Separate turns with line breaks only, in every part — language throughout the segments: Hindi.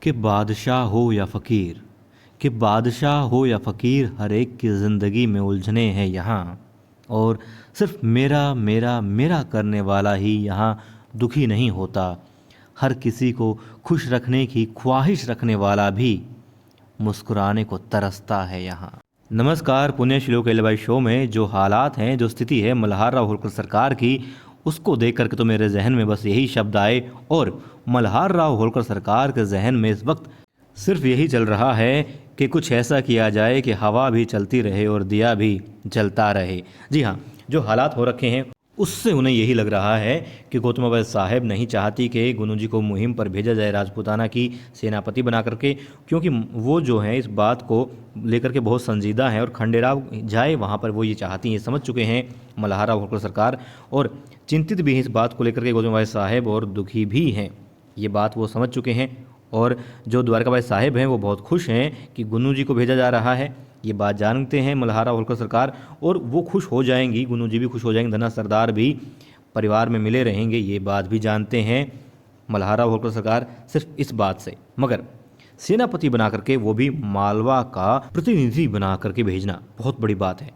कि बादशाह हो या फ़कीर, कि बादशाह हो या फ़कीर, हर एक की ज़िंदगी में उलझने हैं यहाँ। और सिर्फ मेरा मेरा मेरा करने वाला ही यहाँ दुखी नहीं होता। हर किसी को खुश रखने की ख्वाहिश रखने वाला भी मुस्कुराने को तरसता है यहाँ। नमस्कार, पुण्य श्लोक एलवाई शो में जो हालात हैं, जो स्थिति है मल्हार राव होलकर सरकार की, उसको देख करके तो मेरे जहन में बस यही शब्द आए। और मल्हार राव होलकर सरकार के जहन में इस वक्त सिर्फ यही चल रहा है कि कुछ ऐसा किया जाए कि हवा भी चलती रहे और दिया भी जलता रहे। जी हाँ, जो हालात हो रखे हैं उससे उन्हें यही लग रहा है कि गौतमाबाई साहेब नहीं चाहती कि गुनू जी को मुहिम पर भेजा जाए राजपूताना की सेनापति बना करके, क्योंकि वो जो है इस बात को लेकर के बहुत संजीदा हैं और खंडेराव जाए वहाँ पर वो ये चाहती हैं, समझ चुके हैं मल्हार राव होलकर सरकार, और चिंतित भी हैं इस बात को लेकर के गौतमाबाई साहेब, और दुखी भी हैं। ये बात वो समझ चुके हैं। और जो द्वारकाबाई साहेब हैं वो बहुत खुश हैं कि गुनू जी को भेजा जा रहा है। ये बात जानते हैं मल्हार राव होलकर सरकार, और वो खुश हो जाएंगी, गुनू जी भी खुश हो जाएंगे, धना सरदार भी परिवार में मिले रहेंगे, ये बात भी जानते हैं मल्हार राव होलकर सरकार। सिर्फ इस बात से, मगर सेनापति बना करके वो भी मालवा का प्रतिनिधि बना करके भेजना बहुत बड़ी बात है।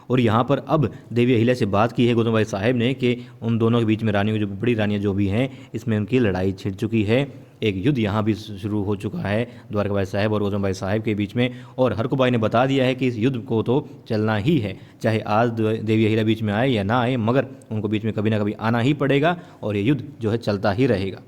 और यहाँ पर अब देवी अहिल्या से बात की है गौतमबाई साहेब ने कि उन दोनों के बीच में रानियों, जो बड़ी रानियाँ जो भी हैं, इसमें उनकी लड़ाई छिड़ चुकी है। एक युद्ध यहाँ भी शुरू हो चुका है द्वारकाबाई साहेब और गौतमबाई साहेब के बीच में, और हरकुबाई ने बता दिया है कि इस युद्ध को तो चलना ही है, चाहे आज देवी अहिल्या बीच में आए या ना आए, मगर उनको बीच में कभी ना कभी आना ही पड़ेगा और ये युद्ध जो है चलता ही रहेगा।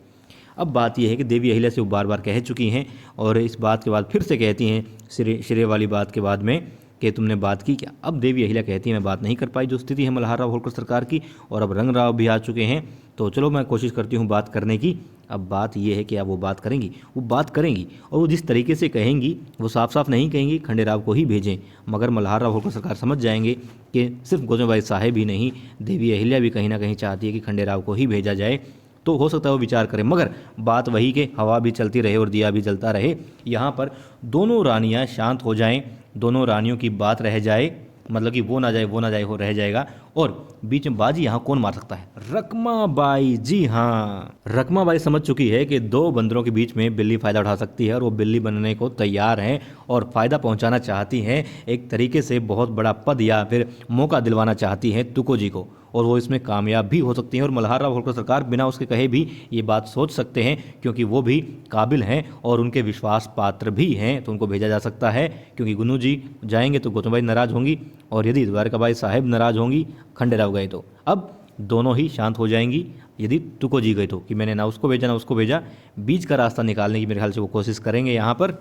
अब बात यह है कि देवी अहिल्या से वो बार बार कह चुकी हैं, और इस बात के बाद फिर से कहती हैं, श्रेय वाली बात के बाद में, कि तुमने बात की क्या। अब देवी अहिल्या कहती है मैं बात नहीं कर पाई, जो स्थिति है मल्हार राव होलकर सरकार की, और अब रंग राव भी आ चुके हैं, तो चलो मैं कोशिश करती हूँ बात करने की। अब बात यह है कि अब वो बात करेंगी, वो बात करेंगी, और वो जिस तरीके से कहेंगी वो साफ साफ नहीं कहेंगी खंडेराव को ही भेजें, मगर मल्हार राव होलकर सरकार समझ जाएंगे कि सिर्फ गौतमबाई साहेब ही नहीं, देवी अहिल्या भी कहीं ना कहीं चाहती है कि खंडेराव को ही भेजा जाए। तो हो सकता है वो विचार करें, मगर बात वही कि हवा भी चलती रहे और दिया भी जलता रहे। यहाँ पर दोनों रानियाँ शांत हो जाएं, दोनों रानियों की बात रह जाए, मतलब कि वो ना जाए वो ना जाए, हो रह जाएगा। और बीच में बाजी यहाँ कौन मार सकता है? रकमाबाई। जी हाँ, रकमाबाई समझ चुकी है कि दो बंदरों के बीच में बिल्ली फ़ायदा उठा सकती है, और वो बिल्ली बनने को तैयार हैं और फ़ायदा पहुँचाना चाहती हैं, एक तरीके से बहुत बड़ा पद या फिर मौका दिलवाना चाहती हैं तुको जी को, और वो इसमें कामयाब भी हो सकती हैं। और मल्हार राव होलकर सरकार बिना उसके कहे भी ये बात सोच सकते हैं, क्योंकि वो भी काबिल हैं और उनके विश्वास पात्र भी हैं, तो उनको भेजा जा सकता है। क्योंकि गुनू जी जाएंगे तो गौतमबाई नाराज़ होंगी, और यदि द्वारकाबाई साहेब नाराज़ होंगी, खंडेराव गए तो अब दोनों ही शांत हो जाएंगी। यदि तुको जी गए तो कि मैंने ना उसको भेजा ना उसको भेजा, बीच का रास्ता निकालने की मेरे ख्याल से वो कोशिश करेंगे यहाँ पर।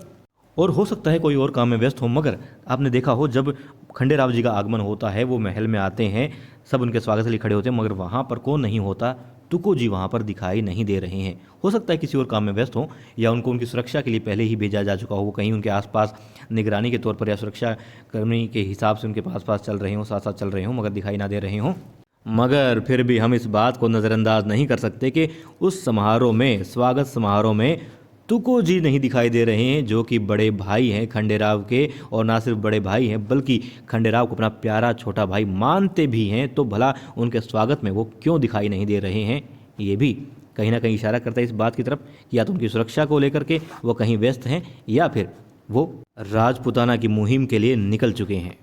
और हो सकता है कोई और काम में व्यस्त हो, मगर आपने देखा हो जब खंडेराव जी का आगमन होता है, वो महल में आते हैं, सब उनके स्वागत के लिए खड़े होते हैं, मगर वहाँ पर कौन नहीं होता? तुको जी वहाँ पर दिखाई नहीं दे रहे हैं। हो सकता है किसी और काम में व्यस्त हो, या उनको उनकी सुरक्षा के लिए पहले ही भेजा जा चुका हो, वो कहीं उनके आसपास निगरानी के तौर पर या सुरक्षा कर्मी के हिसाब से उनके पास चल रहे हों, साथ साथ चल रहे हों, मगर दिखाई ना दे रहे हों। मगर फिर भी हम इस बात को नज़रअंदाज नहीं कर सकते कि उस समारोह में, स्वागत समारोह में, तुको जी नहीं दिखाई दे रहे हैं, जो कि बड़े भाई हैं खंडेराव के, और ना सिर्फ बड़े भाई हैं बल्कि खंडेराव को अपना प्यारा छोटा भाई मानते भी हैं। तो भला उनके स्वागत में वो क्यों दिखाई नहीं दे रहे हैं? ये भी कहीं ना कहीं इशारा करता है इस बात की तरफ कि या तो उनकी सुरक्षा को लेकर के वो कहीं व्यस्त हैं, या फिर वो राजपूताना की मुहिम के लिए निकल चुके हैं।